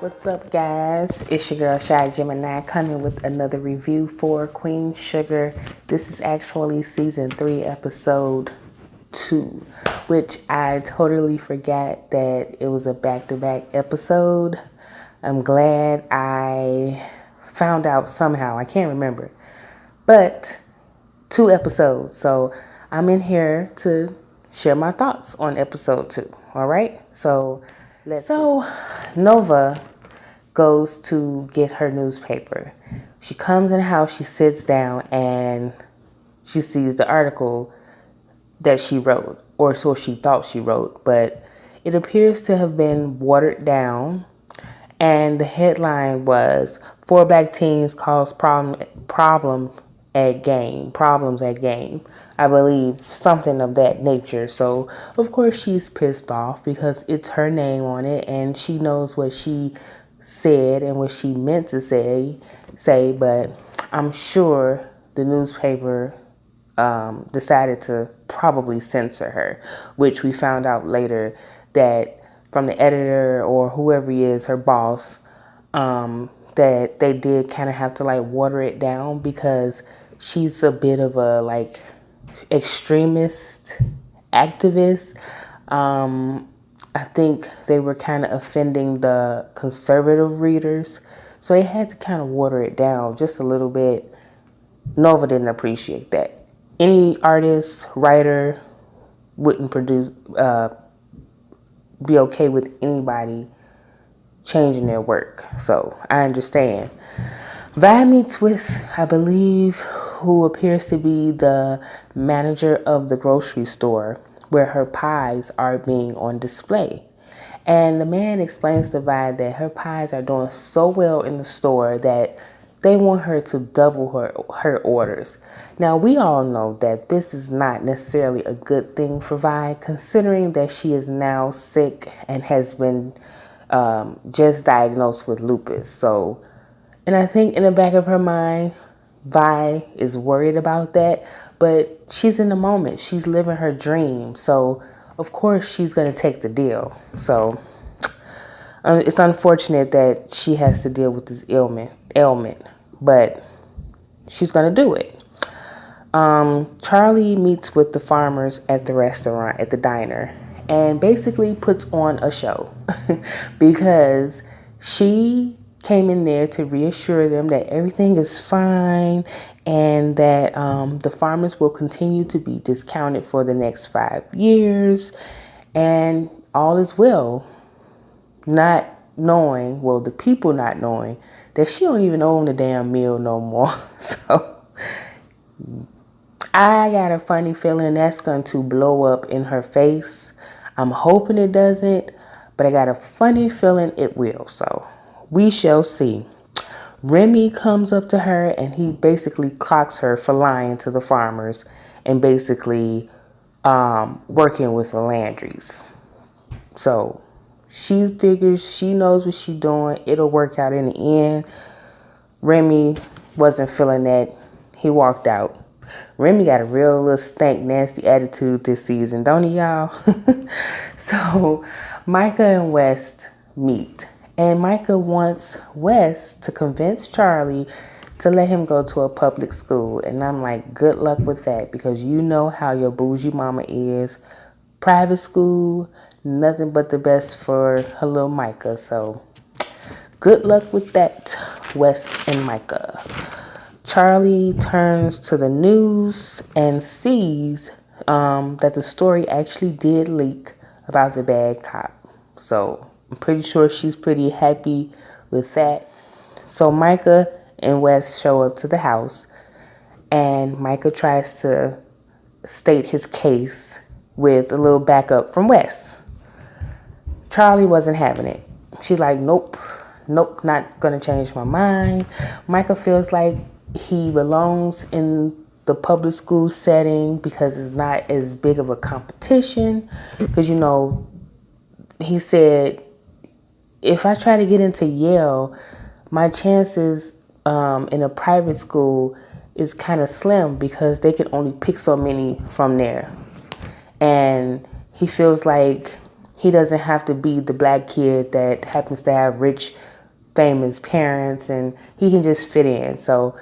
What's up, guys? It's your girl Shy Gemini coming with another review for Queen Sugar. This is actually season 3, episode 2, which I totally forgot that it was a back-to-back episode. I'm glad I found out somehow. I can't remember, but 2 episodes. So I'm in here to share my thoughts on episode 2. All right. So Nova goes to get her newspaper. She comes in the house, she sits down, and she sees the article that she wrote, or so she thought she wrote, but it appears to have been watered down. And the headline was 4 Black teens cause problems at game. I believe something of that nature. So of course she's pissed off because it's her name on it, and she knows what she said and what she meant to say, but I'm sure the newspaper decided to probably censor her, which we found out later that from the editor or whoever he is, her boss, that they did kind of have to like water it down because she's a bit of a like extremist activist. I think they were kind of offending the conservative readers, so they had to kind of water it down just a little bit. Nova didn't appreciate that. Any artist, writer wouldn't be okay with anybody changing their work. So I understand. Vi meets with, I believe, who appears to be the manager of the grocery store where her pies are being on display. And the man explains to Vi that her pies are doing so well in the store that they want her to double her orders. Now, we all know that this is not necessarily a good thing for Vi, considering that she is now sick and has been just diagnosed with lupus. So, and I think in the back of her mind, Vi is worried about that, but she's in the moment. She's living her dream. So, of course, she's going to take the deal. So, it's unfortunate that she has to deal with this ailment, but she's going to do it. Charlie meets with the farmers at the restaurant, at the diner, and basically puts on a show because she came in there to reassure them that everything is fine and that the farmers will continue to be discounted for the next 5 years and all is well. The people not knowing that she don't even own the damn meal no more. So I got a funny feeling that's going to blow up in her face. I'm hoping it doesn't, but I got a funny feeling it will. So we shall see. Remy comes up to her and he basically clocks her for lying to the farmers and basically working with the Landrys. So she figures she knows what she's doing. It'll work out in the end. Remy wasn't feeling that. He walked out. Remy got a real little stank, nasty attitude this season, don't he, y'all? So Micah and West meet. And Micah wants West to convince Charlie to let him go to a public school. And I'm like, good luck with that, because you know how your bougie mama is. Private school, nothing but the best for her little Micah. So good luck with that, Wes and Micah. Charlie turns to the news and sees that the story actually did leak about the bad cop. So I'm pretty sure she's pretty happy with that. So Micah and Wes show up to the house, and Micah tries to state his case with a little backup from Wes. Charlie wasn't having it. She's like, nope, not gonna change my mind. Micah feels like he belongs in the public school setting because it's not as big of a competition. Because, you know, he said, if I try to get into Yale, my chances in a private school is kind of slim because they can only pick so many from there. And he feels like he doesn't have to be the black kid that happens to have rich famous parents, and he can just fit in. So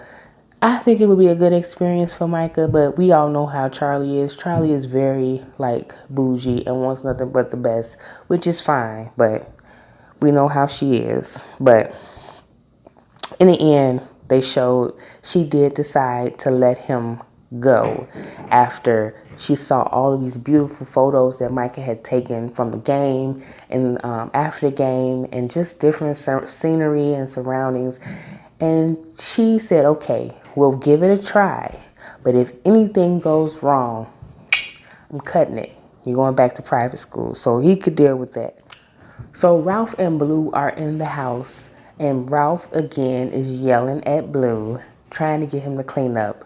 I think it would be a good experience for Micah, but we all know how Charlie is. Charlie is very like bougie and wants nothing but the best, which is fine, but we know how she is. But in the end, they showed she did decide to let him go after she saw all of these beautiful photos that Micah had taken from the game and after the game and just different scenery and surroundings. And she said, okay, we'll give it a try. But if anything goes wrong, I'm cutting it. You're going back to private school. So he could deal with that. So Ralph and Blue are in the house. And Ralph, again, is yelling at Blue, trying to get him to clean up.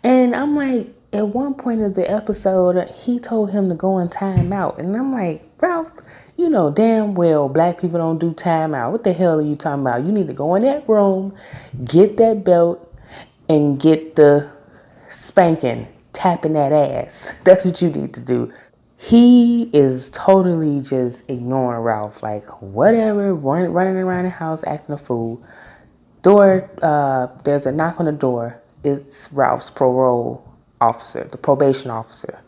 And I'm like, at one point of the episode, he told him to go in timeout. And I'm like, Ralph, you know damn well black people don't do timeout. What the hell are you talking about? You need to go in that room, get that belt, and get the spanking, tapping that ass. That's what you need to do. He is totally just ignoring Ralph. Like, whatever, running around the house acting a fool. There's a knock on the door. It's Ralph's parole officer, the probation officer.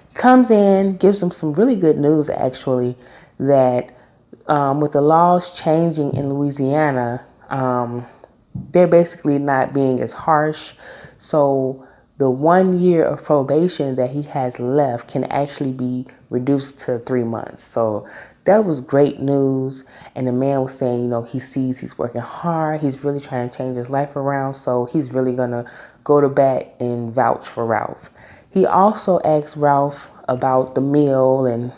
He comes in, gives him some really good news, actually, that with the laws changing in Louisiana, they're basically not being as harsh. So the 1 year of probation that he has left can actually be reduced to 3 months. So that was great news. And the man was saying, you know, he sees he's working hard. He's really trying to change his life around. So he's really going to go to bat and vouch for Ralph. He also asked Ralph about the mill and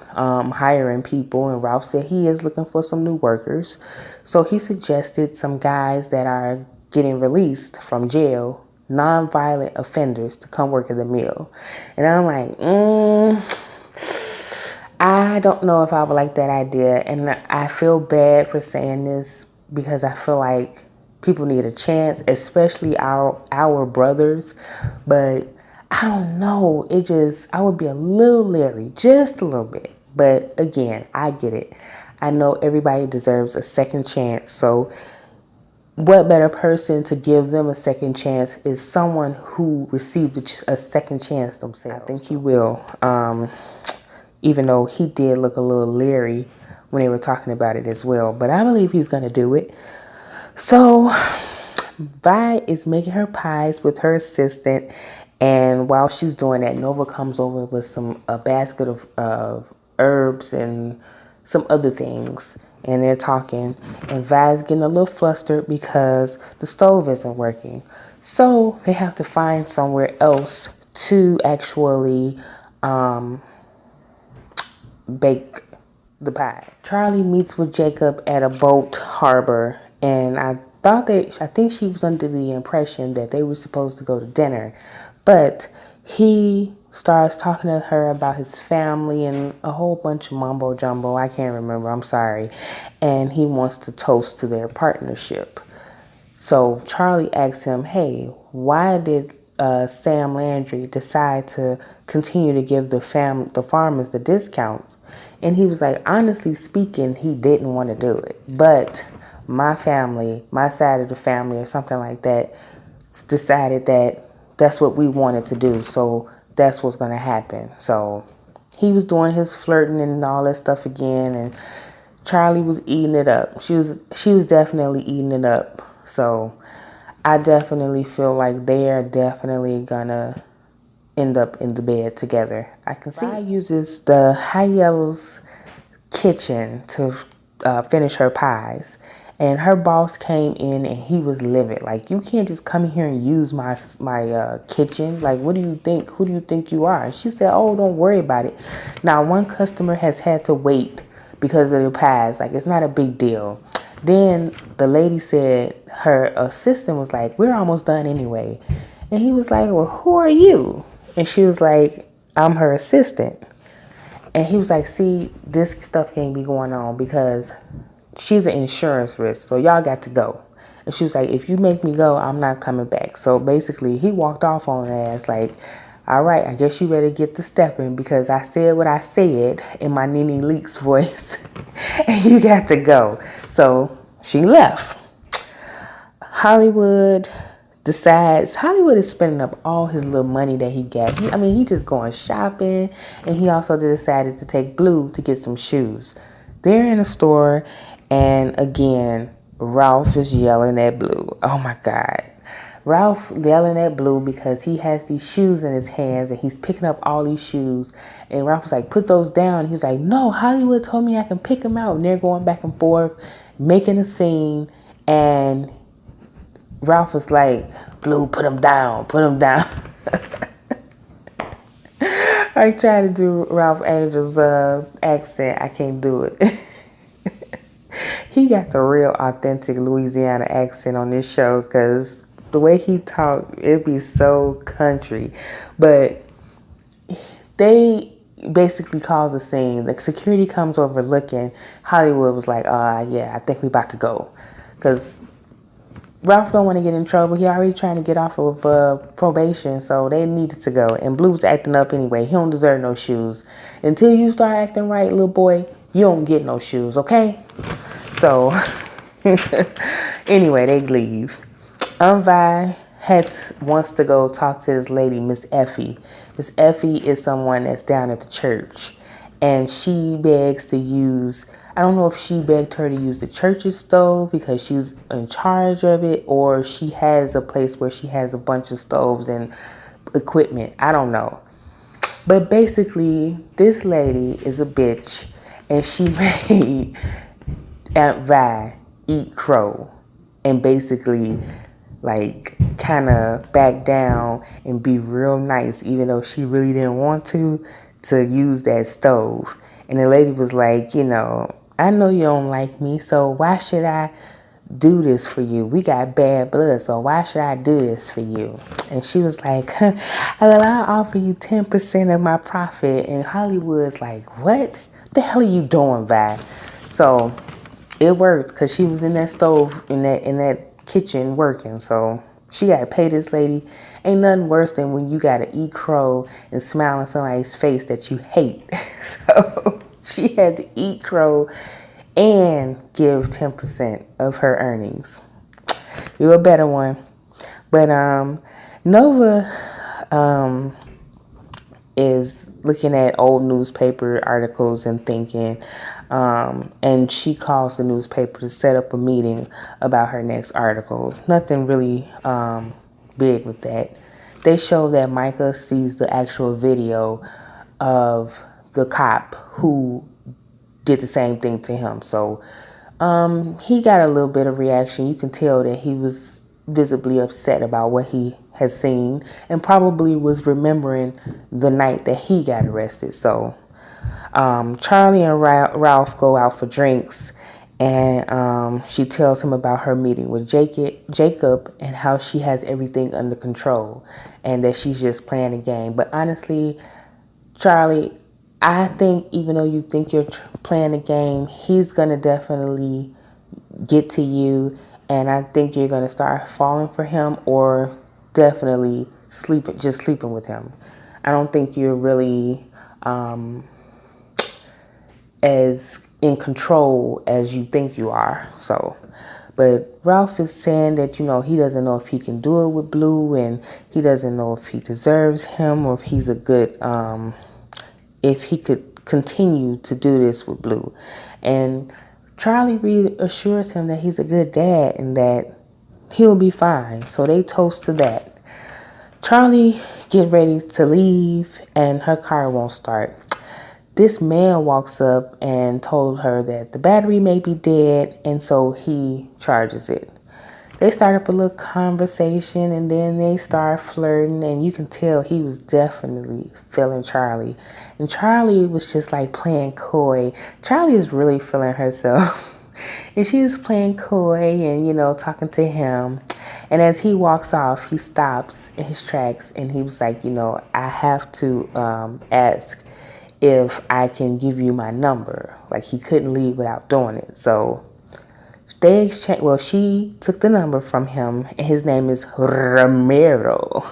hiring people. And Ralph said he is looking for some new workers. So he suggested some guys that are getting released from jail, non-violent offenders, to come work at the mill. And I'm like, I don't know if I would like that idea. And I feel bad for saying this because I feel like people need a chance, especially our brothers. But I don't know. I would be a little leery, just a little bit. But again, I get it. I know everybody deserves a second chance. So what better person to give them a second chance is someone who received a second chance themselves. I think he will. Even though he did look a little leery when they were talking about it as well. But I believe he's going to do it. So Vi is making her pies with her assistant. And while she's doing that, Nova comes over with a basket of herbs and some other things. And they're talking. And Vi's getting a little flustered because the stove isn't working. So they have to find somewhere else to actually bake the pie. Charlie meets with Jacob at a boat harbor, and I think she was under the impression that they were supposed to go to dinner, but he starts talking to her about his family and a whole bunch of mumbo jumbo. I can't remember, I'm sorry. And he wants to toast to their partnership. So Charlie asks him, hey, why did Sam Landry decide to continue to give the farmers the discount? And he was like, honestly speaking, he didn't want to do it. But my family, my side of the family or something like that, decided that that's what we wanted to do. So that's what's going to happen. So he was doing his flirting and all that stuff again. And Charlie was eating it up. She was definitely eating it up. So I definitely feel like they are definitely going to end up in the bed together. I can see. Vi uses the High Yellow's kitchen to finish her pies, and her boss came in and he was livid. Like, you can't just come in here and use my kitchen. Like, what do you think? Who do you think you are? And she said, oh, don't worry about it. Now, one customer has had to wait because of the pies. Like, it's not a big deal. Then the lady said her assistant was like, we're almost done anyway. And he was like, well, who are you? And she was like, I'm her assistant. And he was like, see, this stuff can't be going on because she's an insurance risk. So y'all got to go. And she was like, if you make me go, I'm not coming back. So basically, he walked off on her ass like, all right, I guess you better get to stepping because I said what I said in my Nene Leakes voice. And you got to go. So she left. Hollywood is spending up all his little money that he got. He just going shopping, and he also decided to take Blue to get some shoes. They're in a store, and again, Ralph is yelling at Blue. Oh my God. Ralph yelling at Blue because he has these shoes in his hands and he's picking up all these shoes. And Ralph was like, put those down. He was like, no, Hollywood told me I can pick them out. And they're going back and forth, making a scene. And Ralph was like, Blue, put them down, put them down. I tried to do Ralph Angel's accent. I can't do it. He got the real authentic Louisiana accent on this show because the way he talked, it'd be so country. But they basically cause a scene. The security comes over looking. Hollywood was like, yeah, I think we about to go. Because Ralph don't want to get in trouble. He already trying to get off of probation, so they needed to go. And Blue was acting up anyway. He don't deserve no shoes. Until you start acting right, little boy, you don't get no shoes, okay? So, anyway, they leave. Vi wants to go talk to this lady, Miss Effie. Miss Effie is someone that's down at the church. And she begs to use, I don't know if she begged her to use the church's stove because she's in charge of it, or she has a place where she has a bunch of stoves and equipment. I don't know. But basically, this lady is a bitch, and she made Aunt Vi eat crow and basically like kind of back down and be real nice, even though she really didn't want to use that stove. And the lady was like, I know you don't like me, so why should I do this for you? We got bad blood, so why should I do this for you? And she was like, I'll offer you 10% of my profit. And Hollywood's like, what the hell are you doing, Vi? So it worked because she was in that stove, in that kitchen working. So she got to pay this lady. Ain't nothing worse than when you got to eat crow and smile in somebody's face that you hate. So she had to eat crow and give 10% of her earnings. You're a better one. But Nova is looking at old newspaper articles and thinking, and she calls the newspaper to set up a meeting about her next article. Nothing really big with that. They show that Micah sees the actual video of the cop who did the same thing to him. So he got a little bit of reaction. You can tell that he was visibly upset about what he has seen and probably was remembering the night that he got arrested. So Charlie and Ralph go out for drinks, and she tells him about her meeting with Jacob and how she has everything under control and that she's just playing a game. But honestly, Charlie, I think even though you think you're playing a game, he's going to definitely get to you. And I think you're going to start falling for him or definitely sleeping with him. I don't think you're really as in control as you think you are. So, but Ralph is saying that, he doesn't know if he can do it with Blue, and he doesn't know if he deserves him or if he's a good, if he could continue to do this with Blue. And Charlie reassures him that he's a good dad and that he'll be fine. So they toast to that. Charlie get ready to leave and her car won't start. This man walks up and told her that the battery may be dead, and so he charges it. They start up a little conversation, and then they start flirting, and you can tell he was definitely feeling Charlie. And Charlie was just like playing coy. Charlie is really feeling herself. And she was playing coy and, talking to him. And as he walks off, he stops in his tracks, and he was like, I have to ask if I can give you my number. Like, he couldn't leave without doing it. So they exchanged. Well, she took the number from him, and his name is Ramiro.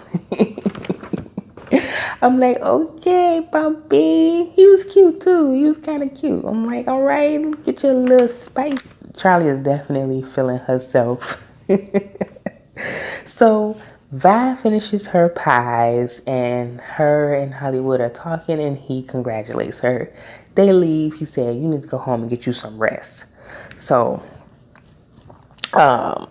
I'm like, okay, Bumpy. He was cute too. He was kind of cute. I'm like, all right, get your little spice. Charlie is definitely feeling herself. So Vi finishes her pies, and her and Hollywood are talking, and he congratulates her. They leave. He said, "You need to go home and get you some rest." So, um,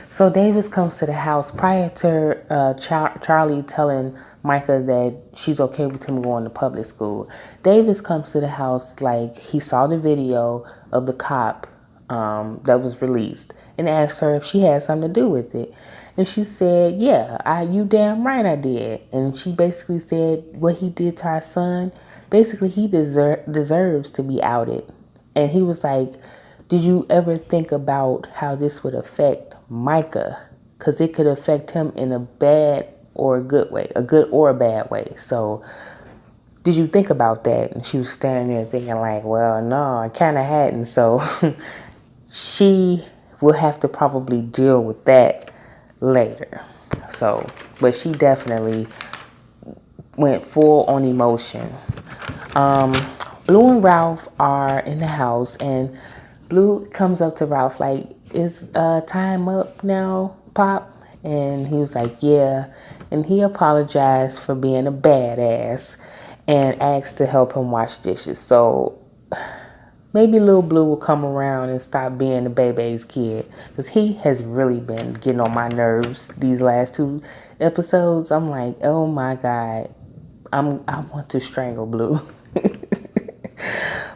so Davis comes to the house prior to Charlie telling Micah that she's okay with him going to public school. Davis comes to the house like he saw the video of the cop that was released and asked her if she had something to do with it. And she said, "Yeah, you damn right I did." And she basically said what he did to our son, basically he deserves to be outed. And he was like, "Did you ever think about how this would affect Micah? Because it could affect him in a bad or a good way, a good or a bad way. So did you think about that?" And she was standing there thinking like, "Well, no, I kind of hadn't." So she will have to probably deal with that later. So, but she definitely went full on emotion. Um, Blue and Ralph are in the house, and Blue comes up to Ralph like, "Is time up now, Pop?" And he was like, "Yeah." And he apologized for being a badass and asked to help him wash dishes. So maybe little Blue will come around and stop being the baby's kid, because he has really been getting on my nerves these last 2 episodes. I'm like, oh my God, I want to strangle Blue.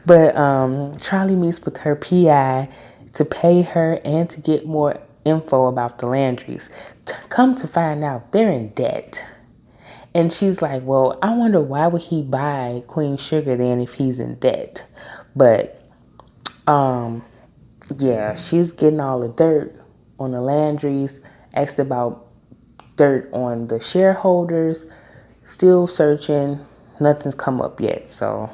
But Charlie meets with her PI to pay her and to get more info about the Landrys. Come to find out, they're in debt. And she's like, "Well, I wonder why would he buy Queen Sugar then if he's in debt?" But yeah, she's getting all the dirt on the Landrys, asked about dirt on the shareholders, still searching, nothing's come up yet. So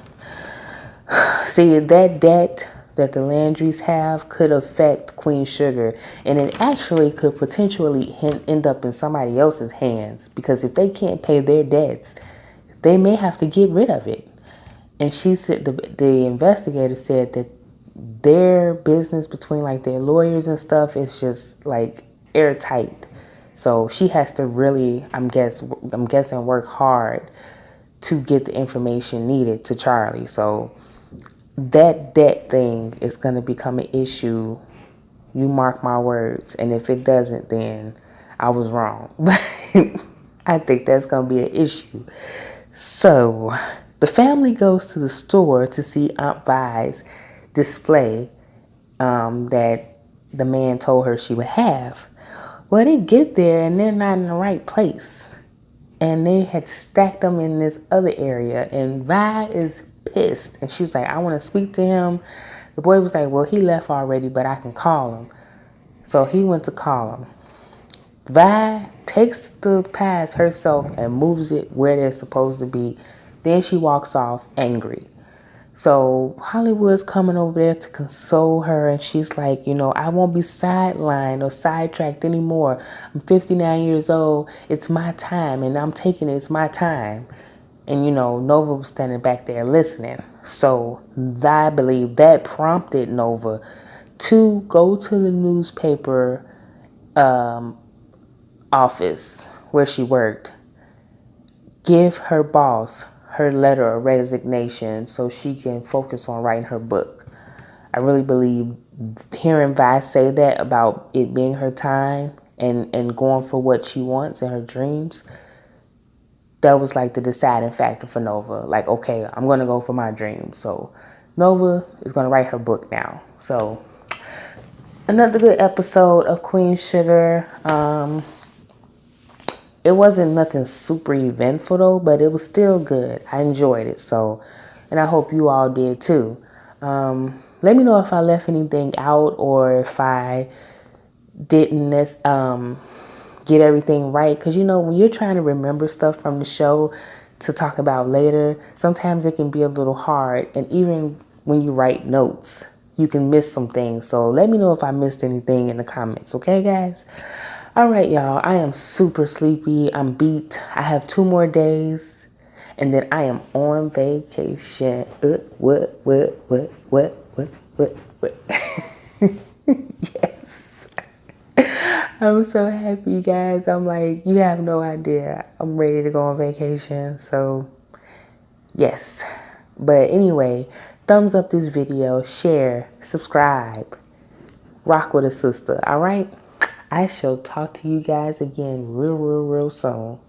see, that debt that the Landrys have could affect Queen Sugar, and it actually could potentially end up in somebody else's hands, because if they can't pay their debts, they may have to get rid of it. And she said, the investigator said that their business between like their lawyers and stuff is just like airtight. So she has to really, I'm guessing, work hard to get the information needed to Charlie. So that debt thing is going to become an issue. You mark my words. And if it doesn't, then I was wrong. But I think that's going to be an issue. So the family goes to the store to see Aunt Vi's display that the man told her she would have. Well, they get there and they're not in the right place. And they had stacked them in this other area. And Vi is pissed. And she's like, "I want to speak to him." The boy was like, "Well, he left already, but I can call him." So he went to call him. Vi takes the pass herself and moves it where they're supposed to be. Then she walks off angry. So Hollywood's coming over there to console her, and she's like, "I won't be sidelined or sidetracked anymore. I'm 59 years old. It's my time, and I'm taking it. It's my time." And, Nova was standing back there listening. So I believe that prompted Nova to go to the newspaper office where she worked, give her boss her letter of resignation so she can focus on writing her book. I really believe hearing Vi say that about it being her time and going for what she wants and her dreams, that was like the deciding factor for Nova. Like, okay, I'm going to go for my dreams. So Nova is going to write her book now. So another good episode of Queen Sugar. It wasn't nothing super eventful though, but it was still good. I enjoyed it. So, and I hope you all did too. Let me know if I left anything out or if I didn't get everything right. Because, when you're trying to remember stuff from the show to talk about later, sometimes it can be a little hard. And even when you write notes, you can miss some things. So let me know if I missed anything in the comments. Okay, guys? All right, y'all. I am super sleepy. I'm beat. I have 2 more days. And then I am on vacation. What? Yeah. I'm so happy, guys. I'm like, you have no idea. I'm ready to go on vacation. So, yes. But anyway, thumbs up this video, share, subscribe, rock with a sister. All right. I shall talk to you guys again real soon.